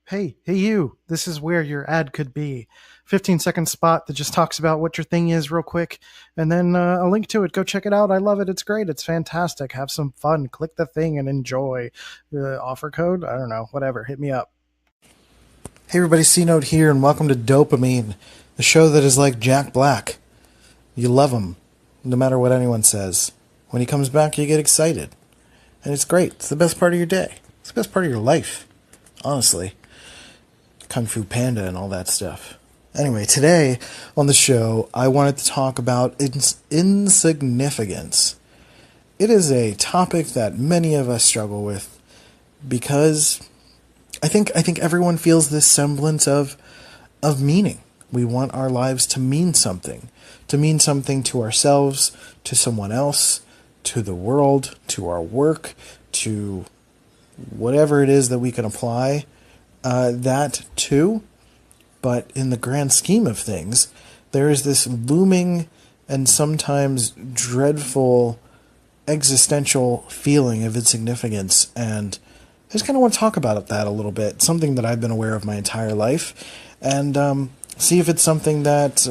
Hey, you, this is where your ad could be. 15-second spot that just talks about what your thing is real quick, and then a link to it. Go check it out. I love it. It's great. It's fantastic. Have some fun. Click the thing and enjoy. Offer code? I don't know. Whatever. Hit me up. Hey, everybody, C Note here, and welcome to DOPEamine, the show that is like Jack Black. You love him, no matter what anyone says. When he comes back, you get excited. And it's great. It's the best part of your day. It's the best part of your life, honestly. Kung Fu Panda and all that stuff. Anyway, today on the show, I wanted to talk about insignificance. It is a topic that many of us struggle with because I think everyone feels this semblance of meaning. We want our lives to mean something to ourselves, to someone else, to the world, to our work, to whatever it is that we can apply that too. But in the grand scheme of things, there is this looming and sometimes dreadful existential feeling of insignificance, and I just kind of want to talk about that a little bit. Something that I've been aware of my entire life, and see if it's something that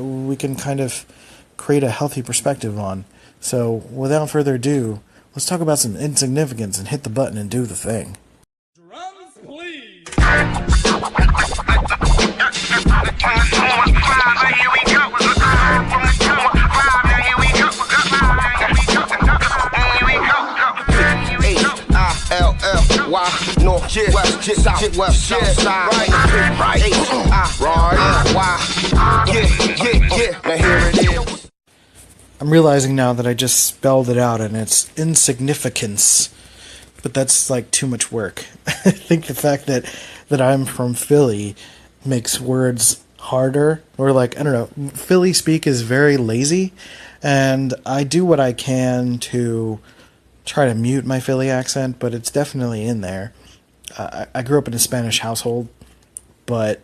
we can kind of create a healthy perspective on. So, without further ado, let's talk about some insignificance and hit the button and do the thing. Drums, please. I'm realizing now that I just spelled it out and it's insignificance, but that's like too much work. I think the fact that I'm from Philly makes words harder, or like, I don't know, Philly speak is very lazy, and I do what I can to try to mute my Philly accent, but it's definitely in there. I grew up in a Spanish household, and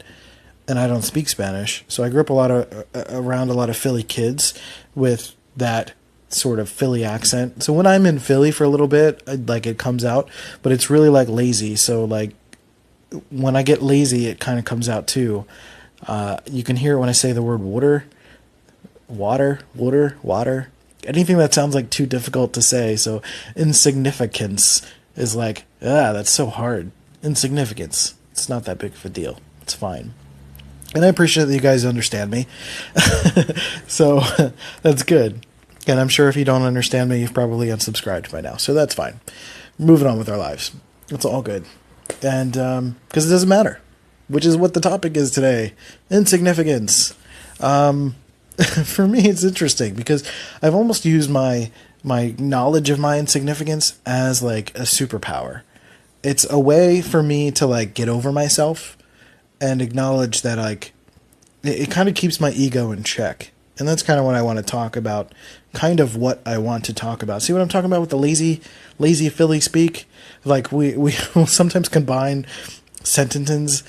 I don't speak Spanish, so I grew up around a lot of Philly kids with that sort of Philly accent. So when I'm in Philly for a little bit, it comes out, but it's really like lazy. So like when I get lazy, it kind of comes out too. You can hear it when I say the word water, anything that sounds like too difficult to say. So insignificance is like, that's so hard. Insignificance. It's not that big of a deal. It's fine. And I appreciate that you guys understand me. So that's good. And I'm sure if you don't understand me, you've probably unsubscribed by now. So that's fine. Moving on with our lives. It's all good. And because it doesn't matter, which is what the topic is today. Insignificance. For me, it's interesting because I've almost used my knowledge of my insignificance as like a superpower. It's a way for me to like get over myself and acknowledge that like it kind of keeps my ego in check. And that's kind of what I want to talk about, kind of what I want to talk about. See what I'm talking about with the lazy Philly speak? Like we will sometimes combine sentences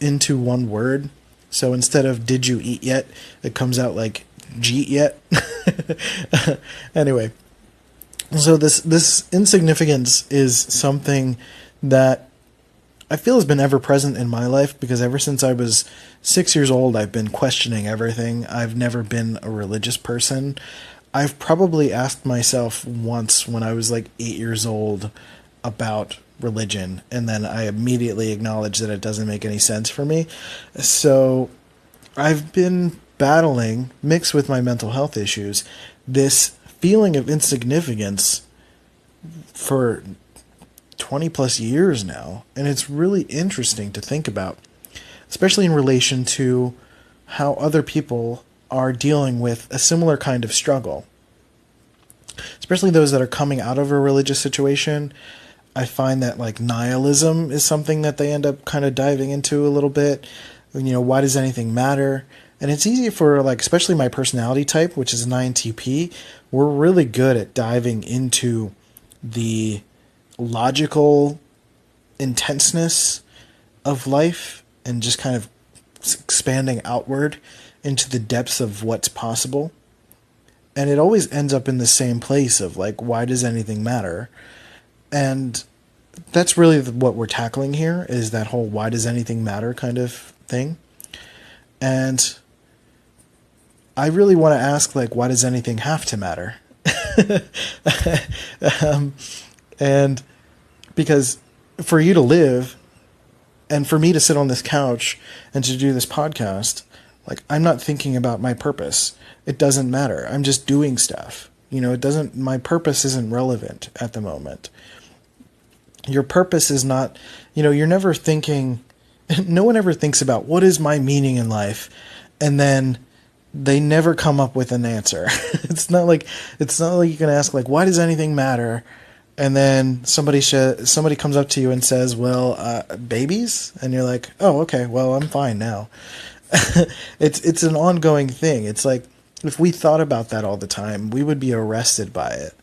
into one word. So instead of did you eat yet, it comes out like jeet yet. Anyway, so this insignificance is something that I feel has been ever present in my life, because ever since I was 6 years old, I've been questioning everything. I've never been a religious person. I've probably asked myself once when I was like 8 years old about religion, and then I immediately acknowledged that it doesn't make any sense for me. So I've been battling, mixed with my mental health issues, this feeling of insignificance for 20 plus years now, and it's really interesting to think about, especially in relation to how other people are dealing with a similar kind of struggle, especially those that are coming out of a religious situation. I find that like nihilism is something that they end up kind of diving into a little bit. Why does anything matter? And it's easy for like, especially my personality type, which is an INTP, we're really good at diving into the logical intenseness of life and just kind of expanding outward into the depths of what's possible. And it always ends up in the same place of like, why does anything matter? And that's really what we're tackling here, is that whole why does anything matter kind of thing. And I really want to ask, like, why does anything have to matter? And because for you to live and for me to sit on this couch and to do this podcast, like, I'm not thinking about my purpose. It doesn't matter. I'm just doing stuff. My purpose isn't relevant at the moment. Your purpose is not, you're never thinking, no one ever thinks about what is my meaning in life, and then they never come up with an answer. It's not like you can ask, like, why does anything matter? And then somebody comes up to you and says, well, babies? And you're like, oh, okay, well, I'm fine now. It's an ongoing thing. It's like, if we thought about that all the time, we would be arrested by it,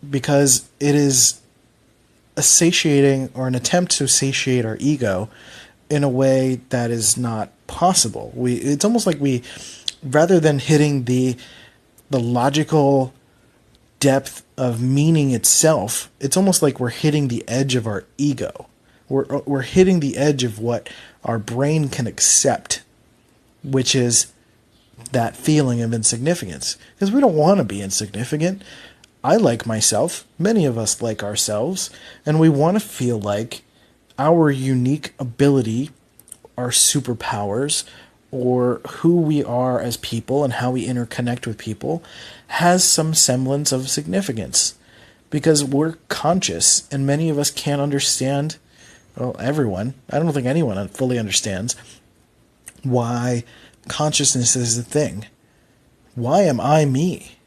because it is a satiating, or an attempt to satiate our ego in a way that is not possible. It's almost like rather than hitting the logical depth of meaning itself, it's almost like we're hitting the edge of our ego. We're hitting the edge of what our brain can accept, which is that feeling of insignificance. Because we don't want to be insignificant. I like myself. Many of us like ourselves. And we want to feel like our unique ability, our superpowers, or who we are as people and how we interconnect with people has some semblance of significance. Because we're conscious, and many of us can't understand, well, everyone, I don't think anyone fully understands why consciousness is a thing. Why am I me?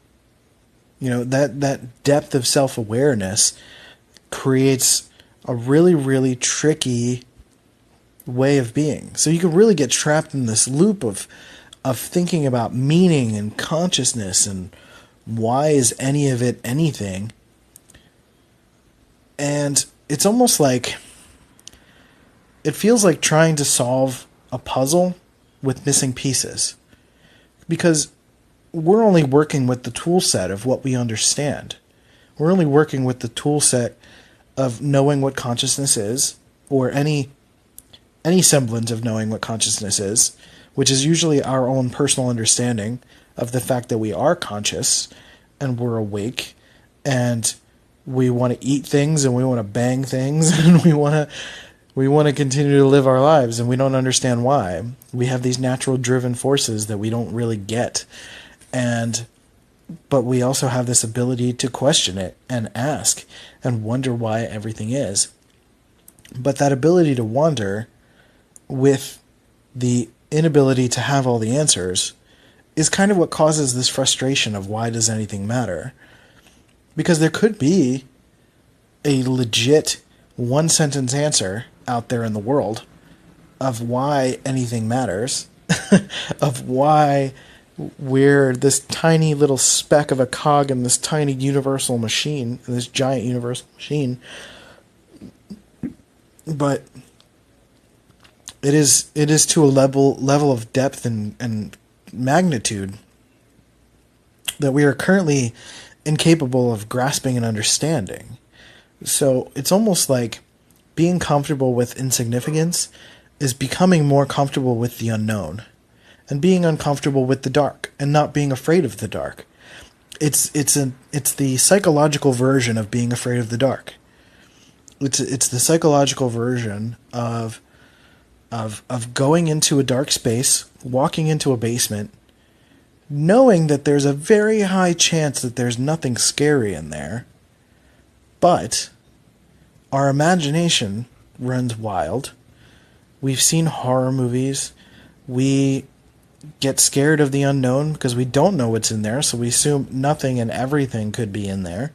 That depth of self-awareness creates a really, really tricky way of being. So you can really get trapped in this loop of thinking about meaning and consciousness and why is any of it anything. And it's almost like, it feels like trying to solve a puzzle with missing pieces. Because we're only working with the tool set of what we understand. We're only working with the tool set of knowing what consciousness is, or any semblance of knowing what consciousness is, which is usually our own personal understanding of the fact that we are conscious and we're awake, and we want to eat things and we want to bang things and we want to continue to live our lives, and we don't understand why. We have these natural driven forces that we don't really get. But we also have this ability to question it and ask and wonder why everything is. But that ability to wonder, with the inability to have all the answers, is kind of what causes this frustration of why does anything matter? Because there could be a legit one-sentence answer out there in the world of why anything matters, of why we're this tiny little speck of a cog in this tiny universal machine, this giant universal machine. But it is to a level of depth and magnitude that we are currently incapable of grasping and understanding. So it's almost like being comfortable with insignificance is becoming more comfortable with the unknown, and being uncomfortable with the dark and not being afraid of the dark. It's the psychological version of being afraid of the dark. It's the psychological version of going into a dark space, walking into a basement, knowing that there's a very high chance that there's nothing scary in there, but our imagination runs wild. We've seen horror movies. We get scared of the unknown because we don't know what's in there, so we assume nothing and everything could be in there.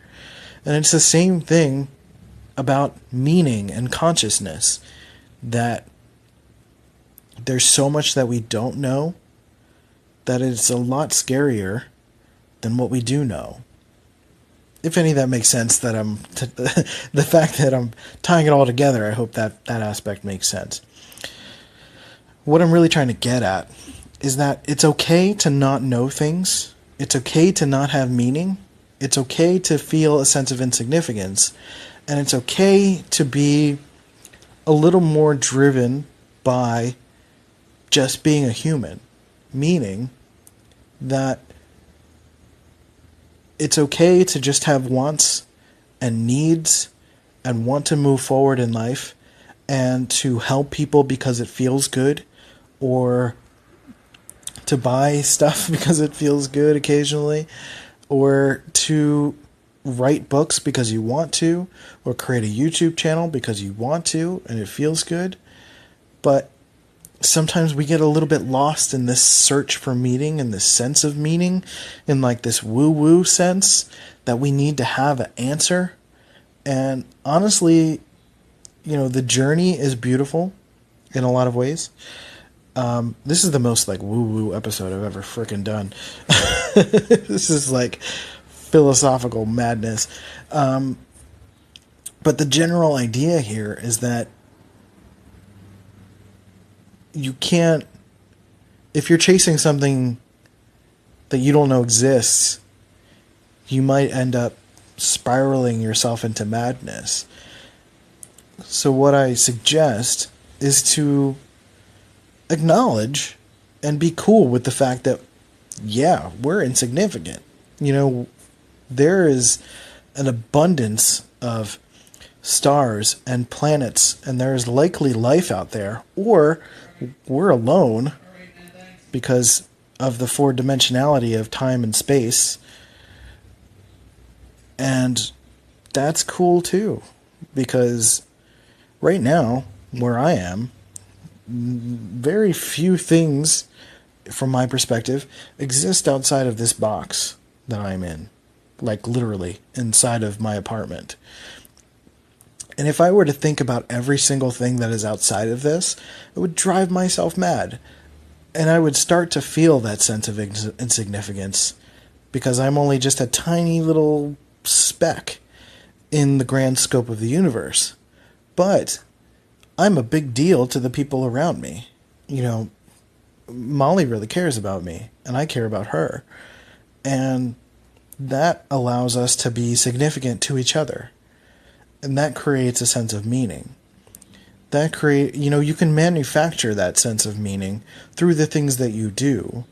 And it's the same thing about meaning and consciousness, that there's so much that we don't know that it's a lot scarier than what we do know. If any of that makes sense, that the fact that I'm tying it all together, I hope that aspect makes sense. What I'm really trying to get at is that it's okay to not know things. It's okay to not have meaning. It's okay to feel a sense of insignificance, and it's okay to be a little more driven by just being a human, meaning that it's okay to just have wants and needs and want to move forward in life and to help people because it feels good, or to buy stuff because it feels good occasionally, or to write books because you want to, or create a YouTube channel because you want to and it feels good. But sometimes we get a little bit lost in this search for meaning and this sense of meaning, in like this woo-woo sense that we need to have an answer. And honestly, the journey is beautiful in a lot of ways. This is the most like woo-woo episode I've ever freaking done. This is like philosophical madness. But the general idea here is that you can't, if you're chasing something that you don't know exists, you might end up spiraling yourself into madness. So what I suggest is to acknowledge and be cool with the fact that, yeah, we're insignificant. There is an abundance of stars and planets, and there is likely life out there, or we're alone because of the four-dimensionality of time and space. And that's cool too, because right now, where I am, very few things, from my perspective, exist outside of this box that I'm in. Like literally inside of my apartment. And if I were to think about every single thing that is outside of this, it would drive myself mad. And I would start to feel that sense of insignificance, because I'm only just a tiny little speck in the grand scope of the universe. But I'm a big deal to the people around me. Molly really cares about me, and I care about her. And that allows us to be significant to each other. And that creates a sense of meaning. You can manufacture that sense of meaning through the things that you do,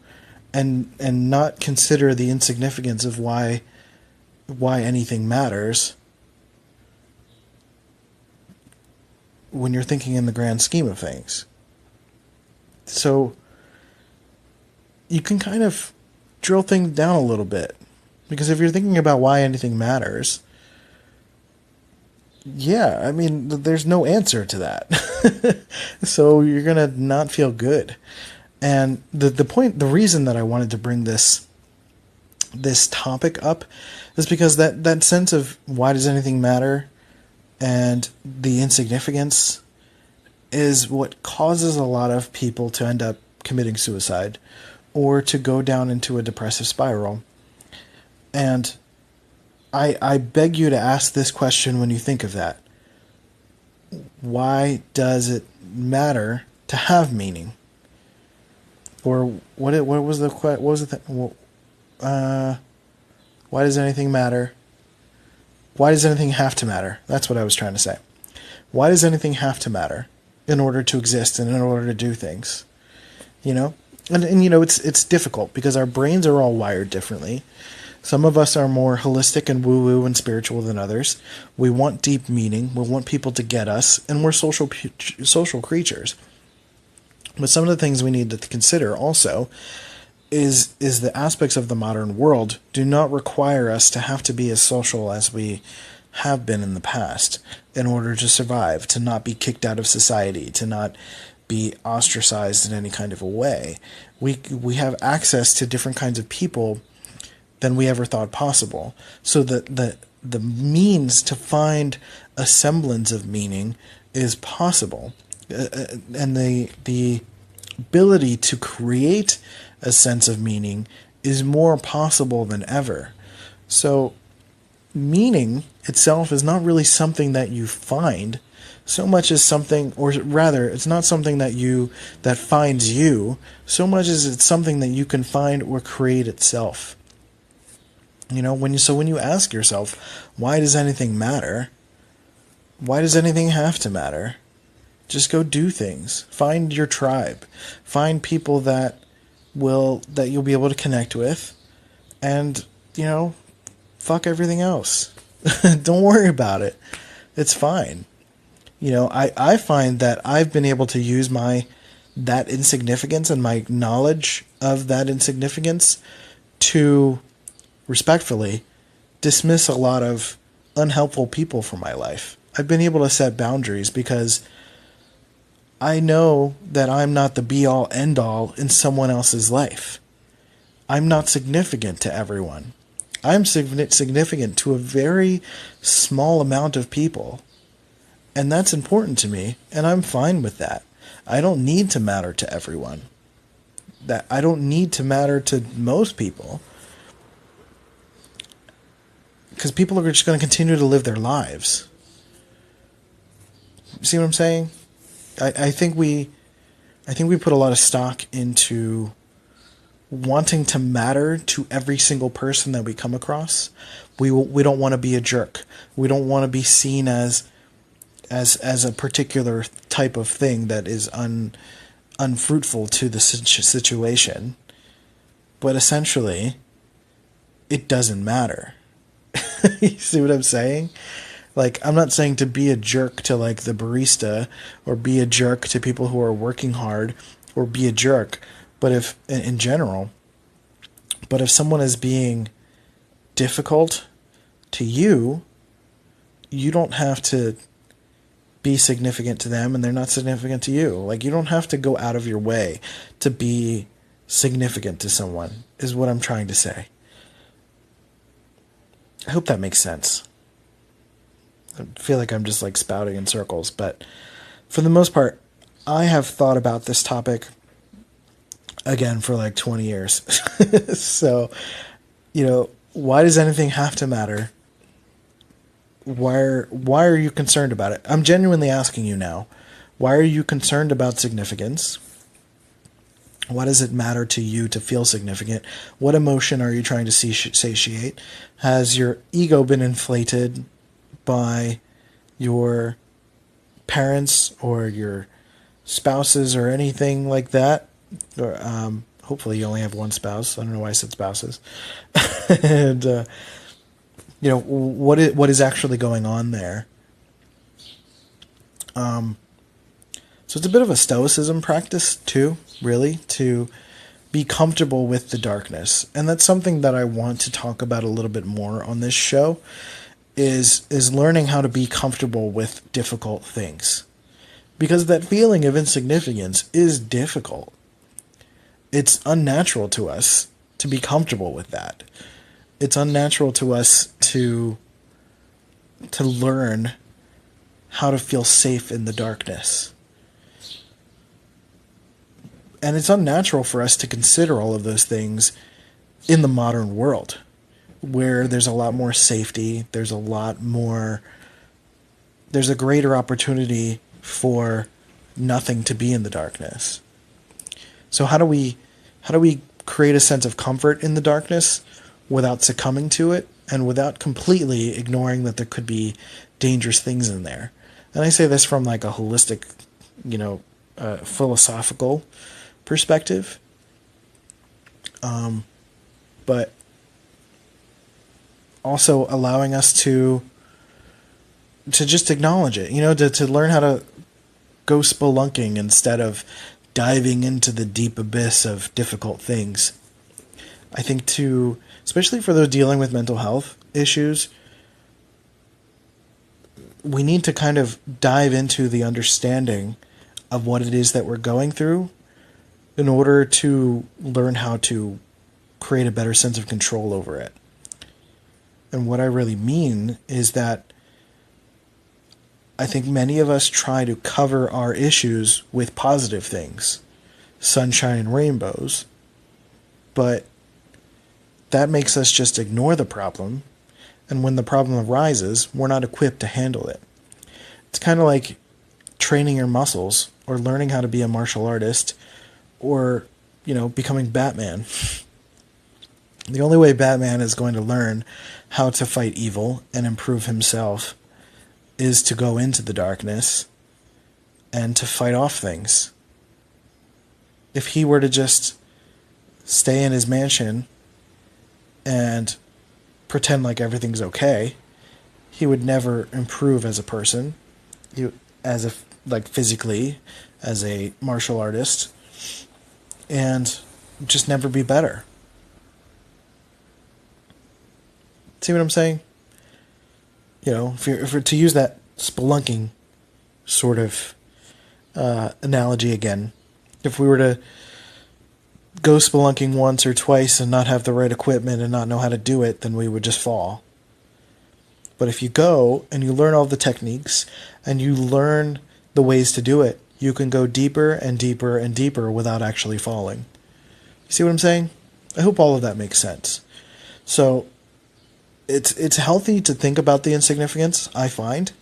and not consider the insignificance of why anything matters when you're thinking in the grand scheme of things. So you can kind of drill things down a little bit. Because if you're thinking about why anything matters, there's no answer to that. So you're going to not feel good. And the reason that I wanted to bring this topic up is because that sense of why does anything matter and the insignificance is what causes a lot of people to end up committing suicide or to go down into a depressive spiral. And I beg you to ask this question when you think of that. Why does it matter to have meaning? Or why does anything matter? Why does anything have to matter? That's what I was trying to say. Why does anything have to matter in order to exist and in order to do things? And it's difficult because our brains are all wired differently. Some of us are more holistic and woo-woo and spiritual than others. We want deep meaning. We want people to get us, and we're social creatures. But some of the things we need to consider also is the aspects of the modern world do not require us to have to be as social as we have been in the past in order to survive, to not be kicked out of society, to not be ostracized in any kind of a way. We have access to different kinds of people than we ever thought possible. So the means to find a semblance of meaning is possible. And the ability to create a sense of meaning is more possible than ever. So meaning itself is not really something that you find so much as something, or rather, it's not something that finds you so much as it's something that you can find or create itself. When you ask yourself, why does anything matter? Why does anything have to matter? Just go do things. Find your tribe. Find people that you'll be able to connect with, and fuck everything else. Don't worry about it. It's fine. I find that I've been able to use that insignificance and my knowledge of that insignificance to respectfully dismiss a lot of unhelpful people from my life. I've been able to set boundaries because I know that I'm not the be-all, end-all in someone else's life. I'm not significant to everyone. I'm significant to a very small amount of people. And that's important to me, and I'm fine with that. I don't need to matter to everyone. I don't need to matter to most people. Because people are just going to continue to live their lives. See what I'm saying? I think we put a lot of stock into wanting to matter to every single person that we come across. We don't want to be a jerk. We don't want to be seen as a particular type of thing that is unfruitful to the situation. But essentially, it doesn't matter. You see what I'm saying? Like, I'm not saying to be a jerk to like the barista or be a jerk to people who are working hard or be a jerk, but if in general, but if someone is being difficult to you, you don't have to be significant to them and they're not significant to you. Like, you don't have to go out of your way to be significant to someone, is what I'm trying to say. I hope that makes sense. I feel like I'm just like spouting in circles, but for the most part, I have thought about this topic again for like 20 years. So, why does anything have to matter? Why are you concerned about it? I'm genuinely asking you now. Why are you concerned about significance? Why does it matter to you to feel significant? What emotion are you trying to satiate? Has your ego been inflated by your parents or your spouses or anything like that? Or hopefully you only have one spouse. I don't know why I said spouses. And what is actually going on there? So it's a bit of a stoicism practice too, really, to be comfortable with the darkness. And that's something that I want to talk about a little bit more on this show, is learning how to be comfortable with difficult things. Because that feeling of insignificance is difficult. It's unnatural to us to be comfortable with that. It's unnatural to us to learn how to feel safe in the darkness. And it's unnatural for us to consider all of those things in the modern world, where there's a lot more safety, there's a greater opportunity for nothing to be in the darkness. So how do we create a sense of comfort in the darkness without succumbing to it and without completely ignoring that there could be dangerous things in there? And I say this from like a holistic, philosophical perspective. But also allowing us to just acknowledge it, to learn how to go spelunking instead of diving into the deep abyss of difficult things. I think especially for those dealing with mental health issues, we need to kind of dive into the understanding of what it is that we're going through in order to learn how to create a better sense of control over it. And what I really mean is that I think many of us try to cover our issues with positive things, sunshine and rainbows, but that makes us just ignore the problem, and when the problem arises, we're not equipped to handle it. It's kind of like training your muscles or learning how to be a martial artist or, becoming Batman. The only way Batman is going to learn how to fight evil and improve himself is to go into the darkness and to fight off things. If he were to just stay in his mansion and pretend like everything's okay, he would never improve as a person, physically, as a martial artist, and just never be better. See what I'm saying? You know, if we're to use that spelunking sort of analogy again, if we were to go spelunking once or twice and not have the right equipment and not know how to do it, then we would just fall. But if you go and you learn all the techniques and you learn the ways to do it, you can go deeper and deeper and deeper without actually falling. You see what I'm saying? I hope all of that makes sense. So it's healthy to think about the insignificance, I find,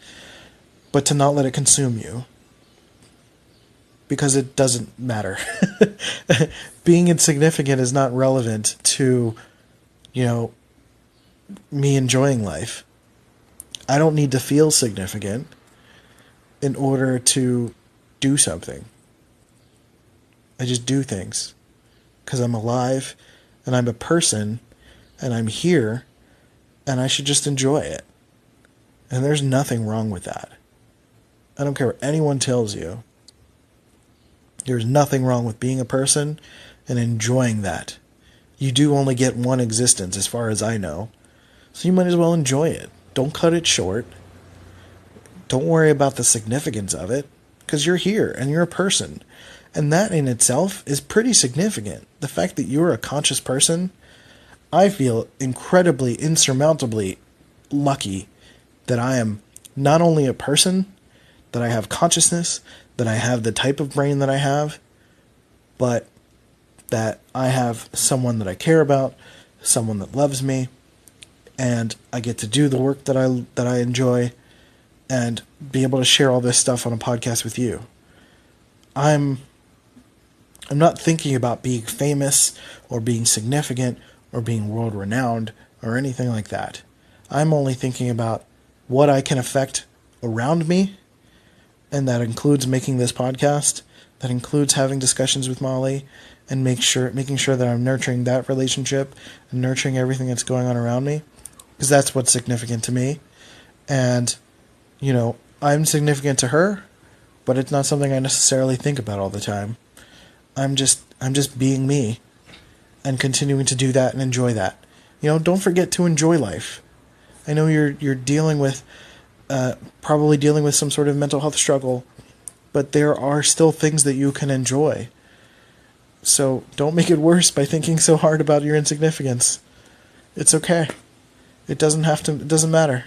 but to not let it consume you. Because it doesn't matter. Being insignificant is not relevant to, me enjoying life. I don't need to feel significant in order to do something. I just do things because I'm alive and I'm a person and I'm here and I should just enjoy it. And there's nothing wrong with that. I don't care what anyone tells you. There's nothing wrong with being a person and enjoying that. You do only get one existence as far as I know. So you might as well enjoy it. Don't cut it short. Don't worry about the significance of it, because you're here and you're a person. And that in itself is pretty significant. The fact that you're a conscious person, I feel incredibly, insurmountably lucky that I am not only a person, that I have consciousness, that I have the type of brain that I have, but that I have someone that I care about, someone that loves me, and I get to do the work that I enjoy and be able to share all this stuff on a podcast with you. I'm not thinking about being famous or being significant or being world-renowned or anything like that. I'm only thinking about what I can affect around me, and that includes making this podcast, that includes having discussions with Molly, and making sure that I'm nurturing that relationship and nurturing everything that's going on around me, because that's what's significant to me. And, I'm significant to her, but it's not something I necessarily think about all the time. I'm just being me and continuing to do that and enjoy that. Don't forget to enjoy life. I know you're dealing with probably dealing with some sort of mental health struggle, but there are still things that you can enjoy. So don't make it worse by thinking so hard about your insignificance. It's okay. It doesn't matter.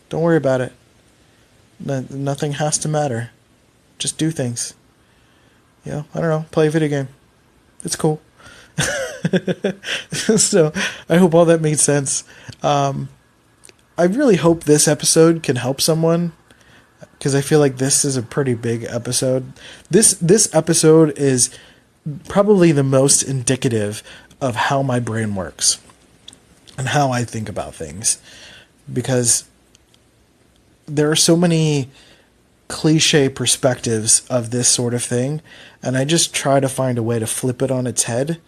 Don't worry about it. Nothing has to matter. Just do things. I don't know, play a video game. It's cool. So I hope all that made sense. I really hope this episode can help someone, because I feel like this is a pretty big episode. This episode is probably the most indicative of how my brain works and how I think about things, because there are so many cliche perspectives of this sort of thing, and I just try to find a way to flip it on its head,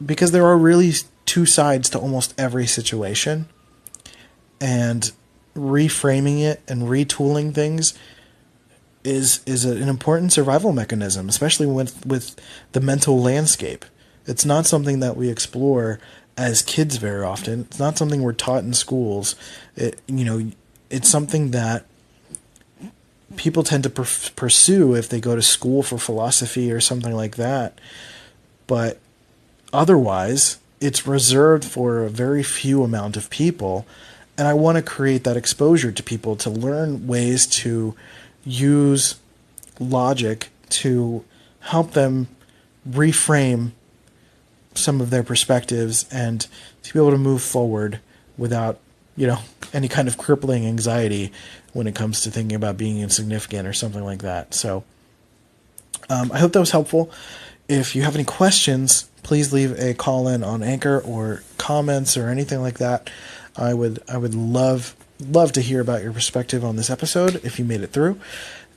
because there are really two sides to almost every situation, and reframing it and retooling things is an important survival mechanism, especially with the mental landscape. It's not something that we explore as kids very often. It's not something we're taught in schools. It's something that people tend to pursue if they go to school for philosophy or something like that. But otherwise, it's reserved for a very few amount of people. And I want to create that exposure to people to learn ways to use logic to help them reframe some of their perspectives and to be able to move forward without, any kind of crippling anxiety when it comes to thinking about being insignificant or something like that. So I hope that was helpful. If you have any questions, please leave a call in on Anchor or comments or anything like that. I would love to hear about your perspective on this episode if you made it through.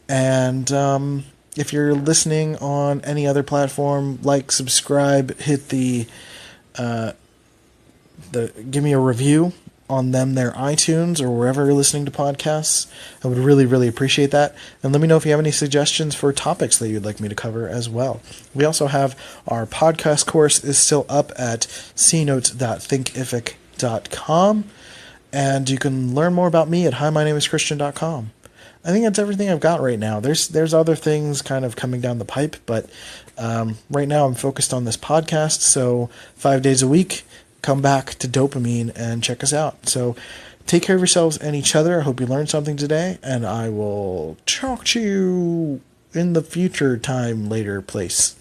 And if you're listening on any other platform, like, subscribe, hit the give me a review on their iTunes or wherever you're listening to podcasts. I would really, really appreciate that. And let me know if you have any suggestions for topics that you'd like me to cover as well. We also have our podcast course is still up at cnotes.thinkific.com. And you can learn more about me at himynameIsChristian.com. I think that's everything I've got right now. There's other things kind of coming down the pipe, but right now I'm focused on this podcast. So 5 days a week, come back to DOPEamine and check us out. So take care of yourselves and each other. I hope you learned something today, and I will talk to you in the future time, later place.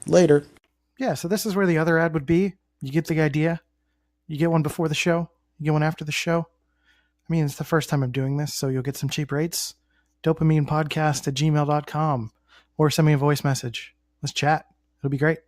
Later. Yeah, so this is where the other ad would be. You get the idea? You get one before the show. You get one after the show. I mean, it's the first time I'm doing this, so you'll get some cheap rates. DOPEaminepodcast@gmail.com, or send me a voice message. Let's chat. It'll be great.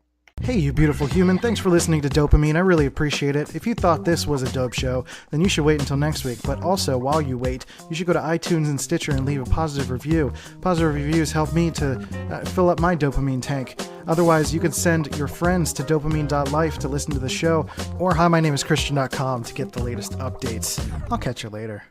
Hey, you beautiful human. Thanks for listening to DOPEamine. I really appreciate it. If you thought this was a dope show, then you should wait until next week. But also, while you wait, you should go to iTunes and Stitcher and leave a positive review. Positive reviews help me to fill up my dopamine tank. Otherwise, you can send your friends to DOPEamine.life to listen to the show, or himynameIsChristian.com to get the latest updates. I'll catch you later.